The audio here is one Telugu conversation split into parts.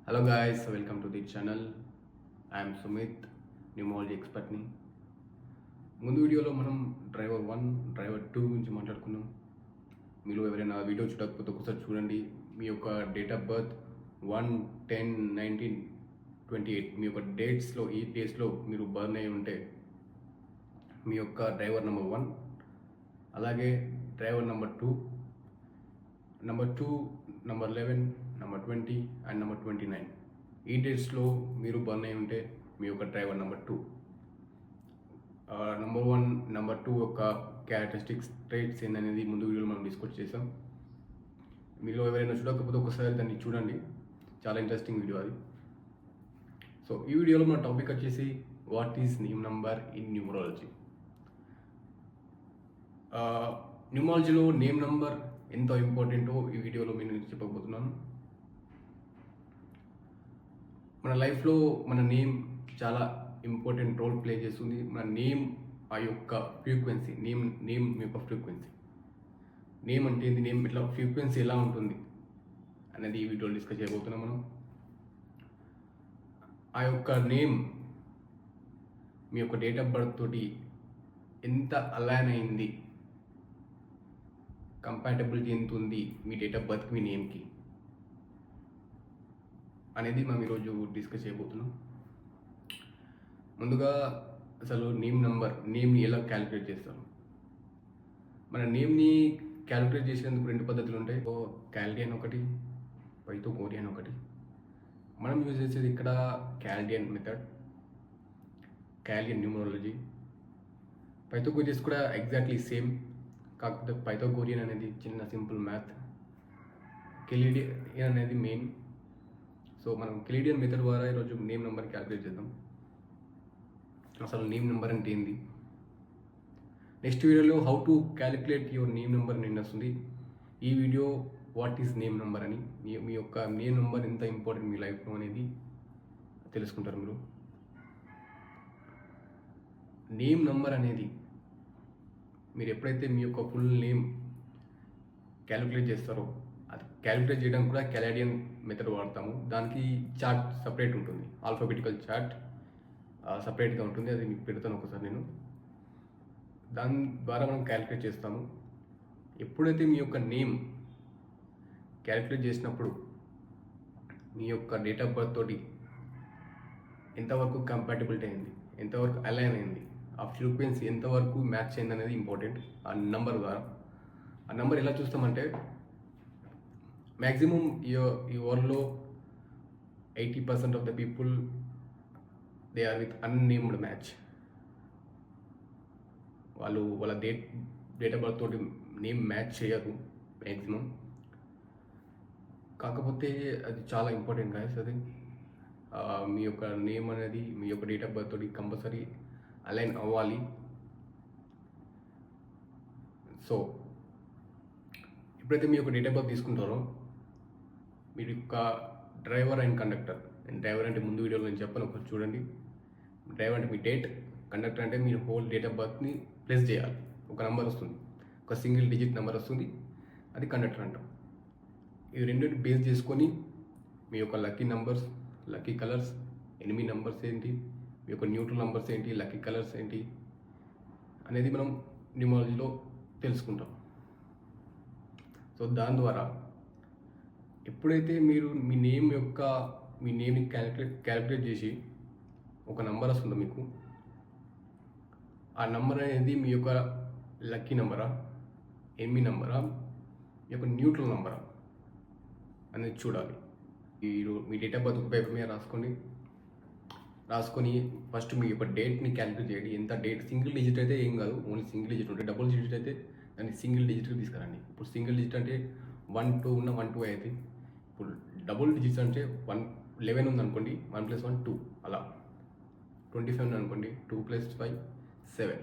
Hello guys, welcome to the channel. I am Sumit, numerology ఎక్స్పర్ట్ని. ముందు వీడియోలో మనం డ్రైవర్ 1, డ్రైవర్ 2 గురించి మాట్లాడుకున్నాం. మీరు ఎవరైనా వీడియో చూడకపోతే ఒకసారి చూడండి. మీ యొక్క డేట్ ఆఫ్ బర్త్ 1/10/1928 మీ యొక్క డేట్స్లో ఈ డేస్లో మీరు బర్న్ అయి ఉంటే మీ యొక్క డ్రైవర్ నెంబర్ 1, అలాగే driver number 2, number 11, number 20 and number 29 ఈ డేట్స్లో మీరు బర్న్ అయి ఉంటే మీ యొక్క డ్రైవర్ నెంబర్ 2. నెంబర్ 1, నెంబర్ 2 యొక్క క్యారెక్టరిస్టిక్స్ ట్రేట్స్ ఏందనేది ముందు వీడియోలో మనం డిస్కస్ చేసాం. మీలో ఎవరైనా చూడకపోతే ఒకసారి దాన్ని చూడండి, చాలా ఇంట్రెస్టింగ్ వీడియో అది. సో ఈ వీడియోలో మన టాపిక్ వచ్చేసి what is name number in numerology. న్యూమరాలజీలో నేమ్ నంబర్ ఎంత ఇంపార్టెంటో ఈ వీడియోలో నేను చెప్పబోతున్నాను. మన లైఫ్లో మన నేమ్ చాలా ఇంపార్టెంట్ రోల్ ప్లే చేస్తుంది. మన నేమ్ ఆ యొక్క ఫ్రీక్వెన్సీ, నేమ్ యొక్క ఫ్రీక్వెన్సీ, నేమ్ అంటే ఏంది, నేమ్ ఇట్లా ఫ్రీక్వెన్సీ ఎలా ఉంటుంది అనేది ఈ వీడియోలో డిస్కస్ చేయబోతున్నాం మనం. ఆ యొక్క నేమ్ మీ యొక్క డేట్ ఆఫ్ బర్త్ తోటి ఎంత అలైన్ అయింది, కంపాటబిలిటీ ఎంత ఉంది మీ డేట్ ఆఫ్ బర్త్కి మీ నేమ్కి అనేది మనం ఈరోజు డిస్కస్ చేయబోతున్నాం. ముందుగా అసలు నేమ్ని ఎలా క్యాలిక్యులేట్ చేస్తారు. మన నేమ్ని క్యాలిక్యులేట్ చేసేందుకు 2 పద్ధతులు ఉంటాయి. క్యాల్డియన్ ఒకటి, పైథాగోరియన్ ఒకటి. మనం యూజ్ చేసేది ఇక్కడ క్యాల్డియన్ మెథడ్, క్యాల్డియన్ న్యూమరాలజీ. పైథాగోరియస్ కూడా ఎగ్జాక్ట్లీ సేమ్, కాకపోతే పైథాగోరియన్ అనేది చిన్న సింపుల్ మ్యాథ్, కెలిడియన్ అనేది మెయిన్. సో మనం కెలిడియన్ మెథడ్ ద్వారా ఈరోజు నేమ్ నెంబర్ క్యాలిక్యులేట్ చేద్దాం. అసలు నేమ్ నెంబర్ అంటే ఏంది, నెక్స్ట్ వీడియోలో how to calculate your name number నిన్న వస్తుంది. ఈ video what is name number అని, మీ యొక్క నేమ్ నెంబర్ ఎంత ఇంపార్టెంట్ మీ లైఫ్లో అనేది తెలుసుకుంటారు మీరు. నేమ్ నెంబర్ అనేది మీరు ఎప్పుడైతే మీ యొక్క ఫుల్ నేమ్ క్యాలిక్యులేట్ చేస్తారో, అది క్యాలిక్యులేట్ చేయడానికి కూడా కెలాడియన్ మెథడ్ వాడతాము. దానికి చార్ట్ సపరేట్ ఉంటుంది, ఆల్ఫాబెటికల్ చార్ట్ సపరేట్గా ఉంటుంది. అది మీకు పెడతాను ఒకసారి నేను. దాని ద్వారా మనం క్యాలిక్యులేట్ చేస్తాము. ఎప్పుడైతే మీ యొక్క నేమ్ క్యాలిక్యులేట్ చేసినప్పుడు మీ యొక్క డేట్ ఆఫ్ బర్త్ తోటి ఎంతవరకు కంపాటబిలిటీ అయింది, ఎంతవరకు అలైన్ అయింది, ఆ ఫ్రీక్వెన్సీ ఎంతవరకు మ్యాచ్ అయింది అనేది ఇంపార్టెంట్. ఆ నెంబర్ ద్వారా, ఆ నెంబర్ ఎలా చూస్తామంటే మ్యాక్సిమం ఈ వరల్డ్లో 80% of the people they are with unnamed match. వాళ్ళ డేట్ ఆఫ్ బర్త్ తోటి నేమ్ మ్యాచ్ చేయరు మ్యాక్సిమం. కాకపోతే అది చాలా ఇంపార్టెంట్ గాయస్. అది మీ యొక్క నేమ్ అనేది మీ యొక్క డేట్ ఆఫ్ బర్త్ తోటి కంపల్సరీ అలైన్ అవ్వాలి. సో ఎప్పుడైతే మీ యొక్క డేట్ ఆఫ్ బర్త్ తీసుకుంటారో మీరు యొక్క డ్రైవర్ అండ్ కండక్టర్, డ్రైవర్ అంటే ముందు వీడియోలో నేను చెప్పాను, ఒకటి చూడండి. డ్రైవర్ అంటే మీ డేట్, కండక్టర్ అంటే మీరు హోల్ డేట్ ఆఫ్ బర్త్ని ప్లేస్ చేయాలి. ఒక నెంబర్ వస్తుంది, ఒక సింగిల్ డిజిట్ నెంబర్ వస్తుంది, అది కండక్టర్ అంటాం. ఇవి రెండింటి బేస్ చేసుకొని మీ యొక్క lucky numbers, lucky colours, enemy numbers ఏంటి, మీ యొక్క న్యూట్రల్ నంబర్స్ ఏంటి, లక్కీ కలర్స్ ఏంటి అనేది మనం న్యూమరాలజీలో తెలుసుకుంటాం. సో దాని ద్వారా ఎప్పుడైతే మీరు మీ నేమ్ని క్యాలిక్యులేట్ చేసి ఒక నంబర్ వస్తుందో మీకు, ఆ నంబర్ అనేది మీ యొక్క లక్కీ నంబరా, ఎనిమీ నంబరా, మీ యొక్క న్యూట్రల్ నంబరా అనేది చూడాలి. మీ డేట్ ఆఫ్ బర్త్ ఒక పేపర్ మీద రాసుకొని ఫస్ట్ మీ యొక్క డేట్ని క్యాలిక్యులేట్ చేయండి. ఎంత డేట్, సింగిల్ డిజిట్ అయితే ఏం కాదు, ఓన్లీ సింగిల్ డిజిట్ ఉంటే. డబుల్ డిజిట్ అయితే దాన్ని సింగిల్ డిజిట్కి తీసుకురండి. ఇప్పుడు సింగిల్ డిజిట్ అంటే 1 2 ఉన్న 1 2 అయితే, ఇప్పుడు డబుల్ డిజిట్స్ అంటే 11 ఉందనుకోండి, 1 + 1 2, అలా 25 ఉందనుకోండి, 2 + 5 7.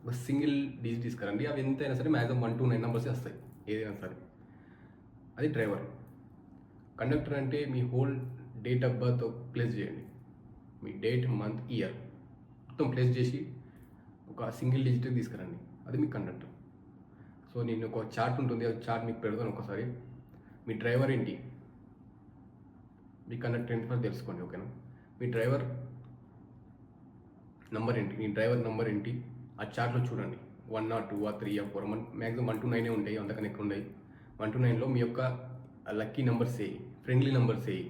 ఒక సింగిల్ డిజిట్ తీసుకురండి. అవి ఎంతైనా సరే మ్యాక్సిమం 1 to 9 నెంబర్స్ వస్తాయి ఏదైనా సరే. అది డ్రైవర్. కండక్టర్ అంటే మీ whole date of birth place చేయండి. మీ డేట్, మంత్, ఇయర్ మొత్తం ప్లేస్ చేసి ఒక సింగిల్ డిజిట్ తీసుకురండి, అది మీ కండక్టర్. సో నేను ఒక చార్ట్ ఉంటుంది, ఆ చార్ట్ మీకు పెడతాను ఒకసారి. మీ డ్రైవర్ ఏంటి, మీ కండక్టర్ ఏంటి ఫస్ట్ తెలుసుకోండి. ఓకేనా? మీ డ్రైవర్ నంబర్ ఏంటి, మీ డ్రైవర్ నంబర్ ఏంటి ఆ చార్ట్లో చూడండి. 1 or 2 or 3 or 4 maximum 1 to 9 ఉంటాయి, అంతకన్నా ఎక్కువ ఉంటాయి. 1 to 9లో మీ యొక్క లక్కీ నెంబర్స్ ఏవి, ఫ్రెండ్లీ నెంబర్స్ ఏవి,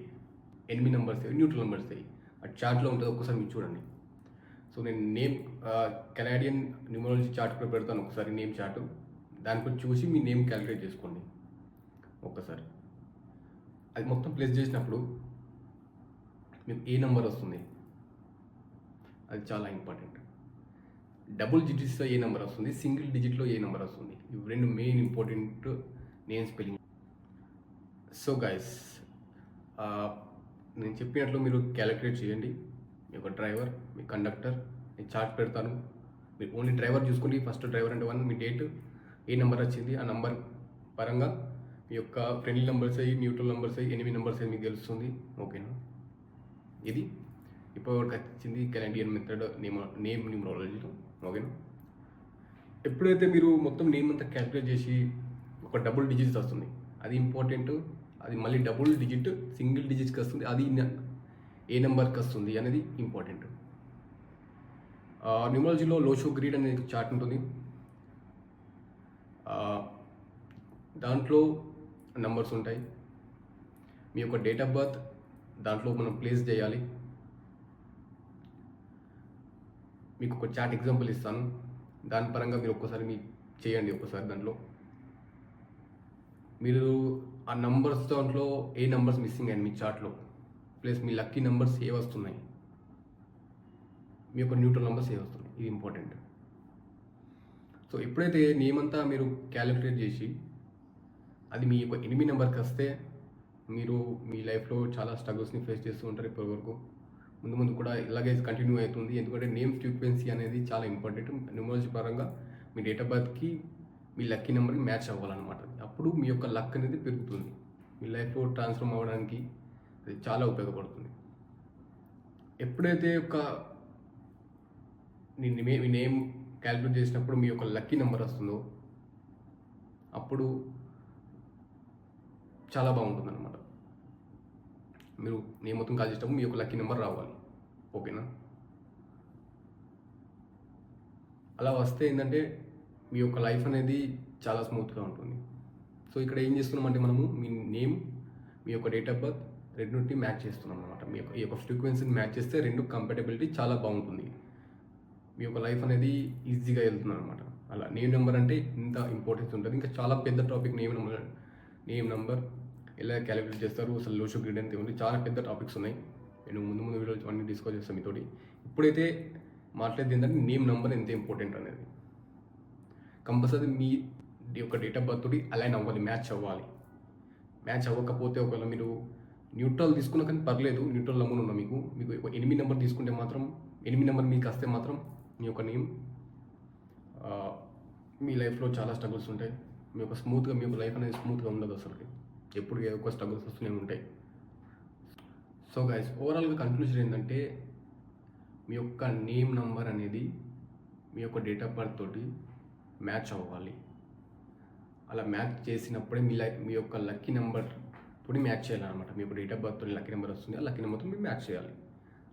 ఎనిమి నెంబర్స్ ఏవి, న్యూట్రల్ నెంబర్స్ ఏవి ఆ చార్ట్లో ఉంటుంది. ఒక్కసారి మీరు చూడండి. సో నేను నేమ్ కెనాడియన్ న్యూమరాలజీ చార్ట్ కూడా పెడతాను, ఒకసారి నేమ్ చార్ట్. దానిపై చూసి మీ నేమ్ క్యాలిక్యులేట్ చేసుకోండి ఒక్కసారి. అది మొత్తం ప్లేస్ చేసినప్పుడు మీకు ఏ నెంబర్ వస్తుంది, అది చాలా ఇంపార్టెంట్. డబుల్ డిజిట్స్లో ఏ నెంబర్ వస్తుంది, సింగిల్ డిజిట్లో ఏ నెంబర్ వస్తుంది, ఇవి రెండు main important name spelling. So guys, నేను చెప్పినట్లు మీరు క్యాలిక్యులేట్ చేయండి. మీ యొక్క డ్రైవర్, మీ కండక్టర్, నేను చార్ట్ పెడతాను. మీరు ఓన్లీ డ్రైవర్ చూసుకోండి. ఫస్ట్ డ్రైవర్ అంటే 1, మీ డేట్, ఏ నెంబర్ వచ్చింది, ఆ నెంబర్ పరంగా మీ యొక్క ఫ్రెండ్లీ నెంబర్స్ అయ్యి, న్యూట్రల్ నెంబర్స్ అయ్యి, ఎనిమిది నెంబర్స్ అయ్యి మీకు తెలుస్తుంది. ఓకేనా? ఇది ఇప్పటివరకు వచ్చింది కెనాడియన్ మెథడ్ నేమ్ న్యూమరాలజీలో. ఓకేనా? ఎప్పుడైతే మీరు మొత్తం నేమ్ అంతా క్యాలిక్యులేట్ చేసి ఒక డబుల్ డిజిట్స్ వస్తుంది, అది ఇంపార్టెంట్. అది మళ్ళీ డబుల్ డిజిట్ సింగిల్ డిజిట్స్కి వస్తుంది, అది ఏ నెంబర్కి వస్తుంది అనేది ఇంపార్టెంట్. న్యూమరాలజీలో లోషో గ్రీడ్ అనే చార్ట్ ఉంటుంది. దాంట్లో నెంబర్స్ ఉంటాయి. మీ యొక్క డేట్ ఆఫ్ బర్త్ దాంట్లో మనం ప్లేస్ చేయాలి. మీకు ఒక చార్ట్ ఎగ్జాంపుల్ ఇస్తాను, దాని పరంగా మీరు ఒక్కసారి మీ చేయండి. ఒక్కసారి దాంట్లో మీరు ఆ నంబర్స్ దాంట్లో ఏ నెంబర్స్ మిస్సింగ్ అయ్యాయి మీ చార్ట్లో, ప్లస్ మీ లక్కీ నెంబర్స్ ఏ వస్తున్నాయి, మీ యొక్క న్యూట్రల్ నెంబర్స్ ఏ వస్తున్నాయి, ఇది ఇంపార్టెంట్. సో ఎప్పుడైతే నేమ్ అంతా మీరు క్యాలిక్యులేట్ చేసి అది మీ యొక్క 8 నెంబర్కి వస్తే మీరు మీ లైఫ్లో చాలా స్ట్రగుల్స్ని ఫేస్ చేస్తూ ఉంటారు ఇప్పటివరకు. ముందు ముందు కూడా ఇలాగే కంటిన్యూ అవుతుంది. ఎందుకంటే నేమ్ ఫ్రీక్వెన్సీ అనేది చాలా ఇంపార్టెంట్. న్యూమరాలజీ పరంగా మీ డేట్ ఆఫ్ బర్త్కి మీ లక్కీ నెంబర్కి మ్యాచ్ అవ్వాలన్నమాట. అప్పుడు మీ యొక్క లక్ అనేది పెరుగుతుంది. మీ లైఫ్లో ట్రాన్స్ఫార్మ్ అవ్వడానికి అది చాలా ఉపయోగపడుతుంది. ఎప్పుడైతే మీ నేమ్ క్యాలిక్యులేట్ చేసినప్పుడు మీ యొక్క లక్కీ నెంబర్ వస్తుందో అప్పుడు చాలా బాగుంటుంది అనమాట. మీరు నేమ్ మొత్తం కాల్ చేసినప్పుడు మీ యొక్క లక్కీ నెంబర్ రావాలి. ఓకేనా? అలా వస్తే ఏంటంటే మీ యొక్క లైఫ్ అనేది చాలా స్మూత్గా ఉంటుంది. సో ఇక్కడ ఏం చేస్తున్నామంటే మనము మీ నేమ్, మీ యొక్క డేట్ ఆఫ్ బర్త్ రెండింటిని మ్యాచ్ చేస్తున్నాం అనమాట. ఈ యొక్క ఫ్రీక్వెన్సీని మ్యాచ్ చేస్తే రెండు కంపాటబిలిటీ చాలా బాగుంటుంది. మీ యొక్క లైఫ్ అనేది ఈజీగా వెళ్తుంది అనమాట. అలా నేమ్ నెంబర్ అంటే ఇంత ఇంపార్టెన్స్ ఉంటుంది. ఇంకా చాలా పెద్ద టాపిక్ నేమ్ నెంబర్ ఎలా క్యాలిక్యులేట్ చేస్తారు, అసలు లోషో గ్రిడ్ అంటే ఉంది, చాలా పెద్ద టాపిక్స్ ఉన్నాయి. నేను ముందు వీడియోలు అన్నీ డిస్కస్ చేస్తాను మీతోటి. ఇప్పుడైతే మాట్లాడేది ఏంటంటే నేమ్ నెంబర్ ఎంత ఇంపార్టెంట్ అనేది. కంపల్సరీ మీ యొక్క డేట్ ఆఫ్ బర్త్ తోటి అలైన్ అవ్వాలి, మ్యాచ్ అవ్వాలి. మ్యాచ్ అవ్వకపోతే ఒకవేళ మీరు న్యూట్రల్ తీసుకున్నా కానీ పర్లేదు, న్యూట్రల్ నెంబర్ ఉన్నా మీకు 8 నెంబర్ తీసుకుంటే మాత్రం 8 నెంబర్ మీకు వస్తే మాత్రం మీ యొక్క నేమ్ మీ లైఫ్లో చాలా స్ట్రగుల్స్ ఉంటాయి. మీ యొక్క లైఫ్ అనేది స్మూత్గా ఉండదు అసలుకి. ఎప్పుడు ఎక్కువ స్ట్రగుల్స్ వస్తూనే ఉంటాయి. సో గైస్, ఓవరాల్గా కన్క్లూజన్ ఏంటంటే మీ యొక్క నేమ్ నంబర్ అనేది మీ యొక్క డేట్ ఆఫ్ బర్త్ తోటి మ్యాచ్ అవ్వాలి. అలా మ్యాచ్ చేసినప్పుడే మీ యొక్క లక్కీ నెంబర్ తోటి మ్యాచ్ చేయాలన్నమాట. మీ యొక్క డేట్ ఆఫ్ బర్త్ తోటి లక్కీ నెంబర్ వస్తుంది, ఆ లక్కీ నెంబర్తో మీరు మ్యాచ్ చేయాలి.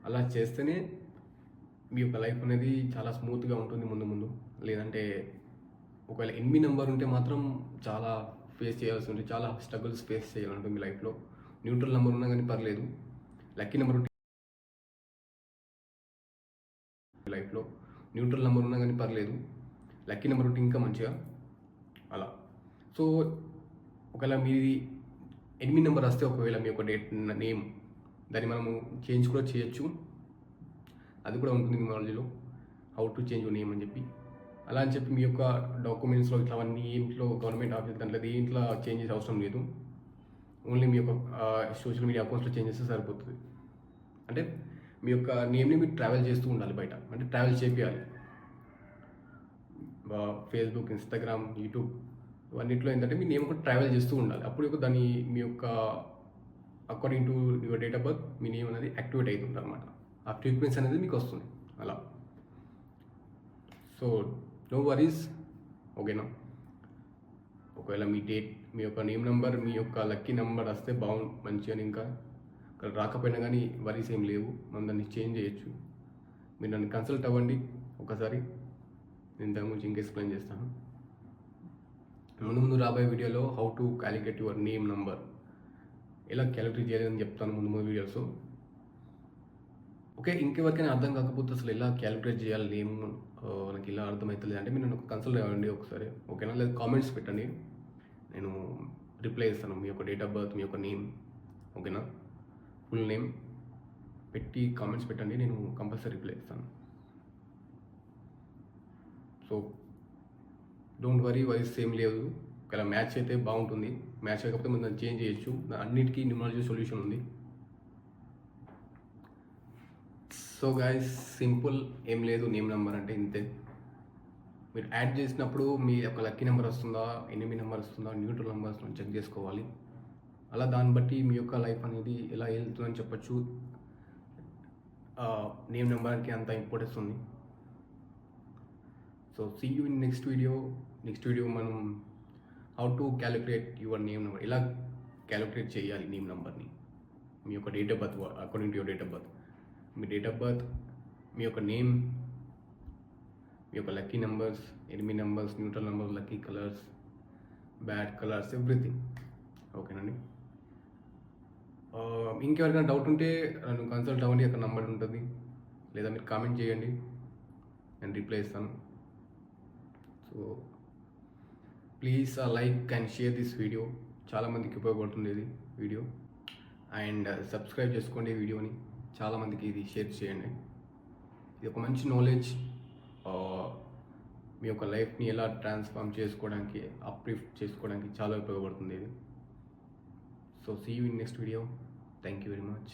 అలా చేస్తేనే మీ యొక్క లైఫ్ అనేది చాలా స్మూత్గా ఉంటుంది ముందు. లేదంటే ఒకవేళ 8 నెంబర్ ఉంటే మాత్రం చాలా ఫేస్ చేయాల్సి ఉంటుంది, చాలా స్ట్రగుల్స్ ఫేస్ చేయాలి ఉంటుంది మీ లైఫ్లో. న్యూట్రల్ నెంబర్ ఉన్నా కానీ పర్లేదు, లక్కీ నెంబర్ ఉంటే లైఫ్లో న్యూట్రల్ నెంబర్ ఉన్నా కానీ పర్లేదు, లక్కీ నెంబర్ ఉంటే ఇంకా మంచిగా. అలా సో ఒకవేళ మీది 8 నెంబర్ వస్తే ఒకవేళ మీ యొక్క నేమ్ దాన్ని మనము చేంజ్ కూడా చేయొచ్చు. అది కూడా ఉంటుంది న్యూమరాలజీలో, how to change your name అని చెప్పి. అలా అని చెప్పి మీ యొక్క డాక్యుమెంట్స్లో ఇట్లా అవన్నీ ఇంట్లో గవర్నమెంట్ ఆఫీస్ దాంట్లో ఇంట్లో చేంజ్ చేసే అవసరం లేదు. ఓన్లీ మీ యొక్క సోషల్ మీడియా అకౌంట్స్లో చేంజ్ చేస్తే సరిపోతుంది. అంటే మీ యొక్క నేమ్ని మీరు ట్రావెల్ చేస్తూ ఉండాలి బయట, అంటే ట్రావెల్ చేయాలి. ఫేస్బుక్, ఇన్స్టాగ్రామ్, యూట్యూబ్ ఇవన్నిట్లో ఏంటంటే మీ నేమ్ కూడా ట్రావెల్ చేస్తూ ఉండాలి. అప్పుడు దాన్ని మీ యొక్క according to your date of birth మీ నేమ్ అనేది యాక్టివేట్ అవుతుంది అనమాట. ఆ ఫ్రీక్వెన్సీ అనేది మీకు వస్తుంది అలా. So no worries. ఓకేనా? ఒకవేళ మీ యొక్క నేమ్ నెంబర్, మీ యొక్క లక్కీ నెంబర్ వస్తే మంచిగా ఇంకా రాకపోయినా కానీ వరీస్ ఏం లేవు, మనం దాన్ని చేంజ్ చేయొచ్చు. మీరు నన్ను కన్సల్ట్ అవ్వండి ఒకసారి, నేను దాని గురించి ఇంకా ఎక్స్ప్లెయిన్ చేస్తాను. ముందు రాబోయే వీడియోలో how to calculate your name number, ఎలా క్యాలిక్యులేట్ చేయాలని చెప్తాను ముందు వీడియోస్. ఓకే, ఇంకెవరికైనా అర్థం కాకపోతే అసలు ఎలా క్యాలిక్యులేట్ చేయాలి నేమ్, నాకు ఇలా అర్థమవుతుంది అంటే మీరు నన్ను కన్సల్ట్ అవ్వండి ఒకసారి, ఓకేనా? లేదా కామెంట్స్ పెట్టండి, నేను రిప్లై ఇస్తాను. మీ యొక్క డేట్ ఆఫ్ బర్త్, మీ యొక్క నేమ్, ఓకేనా? ఫుల్ నేమ్ పెట్టి కామెంట్స్ పెట్టండి, నేను కంపల్సరీ రిప్లై ఇస్తాను. So don't worry, voice same లేదు. ఒకవేళ మ్యాచ్ అయితే బాగుంటుంది, మ్యాచ్ కాకపోతే మనం దాన్ని చేంజ్ చేయొచ్చు. అన్నిటికీ న్యూమరాలజీ సొల్యూషన్ ఉంది. సో గైస్, సింపుల్, ఏం లేదు. నేమ్ నెంబర్ అంటే ఇంతే. మీరు యాడ్ చేసినప్పుడు మీ యొక్క లక్కీ నెంబర్ వస్తుందా, ఎనిమి నెంబర్ వస్తుందా, న్యూట్రల్ నెంబర్ వస్తుందా చెక్ చేసుకోవాలి. అలా దాన్ని బట్టి మీ యొక్క లైఫ్ అనేది ఎలా వెళ్తుందని చెప్పచ్చు. నేమ్ నెంబర్కి అంత ఇంపార్టెన్స్ ఉంది. So see you in next video మనం how to calculate your name number, ఎలా క్యాలిక్యులేట్ చేయాలి నేమ్ నెంబర్ని. మీ యొక్క date of birth according to your date of birth, మీ డేట్ ఆఫ్ బర్త్, మీ యొక్క నేమ్, మీ యొక్క lucky numbers, enemy numbers, neutral numbers, lucky colours, bad colours, everything. ఓకేనండి. ఇంకెవరికైనా డౌట్ ఉంటే నన్ను కన్సల్ట్ అవ్వండి, అక్కడ నెంబర్ ఉంటుంది, లేదా మీరు కామెంట్ చేయండి, నేను రిప్లై ఇస్తాను. So please like and share this video, చాలామందికి ఉపయోగపడుతుంది ఇది వీడియో. అండ్ సబ్స్క్రైబ్ చేసుకోండి వీడియోని, చాలామందికి ఇది షేర్ చేయండి. ఇది ఒక మంచి నాలెడ్జ్, మీ యొక్క లైఫ్ని ఎలా ట్రాన్స్ఫార్మ్ చేసుకోవడానికి, అప్లిఫ్ట్ చేసుకోవడానికి చాలా ఉపయోగపడుతుంది ఇది. So see you in next video. Thank you very much.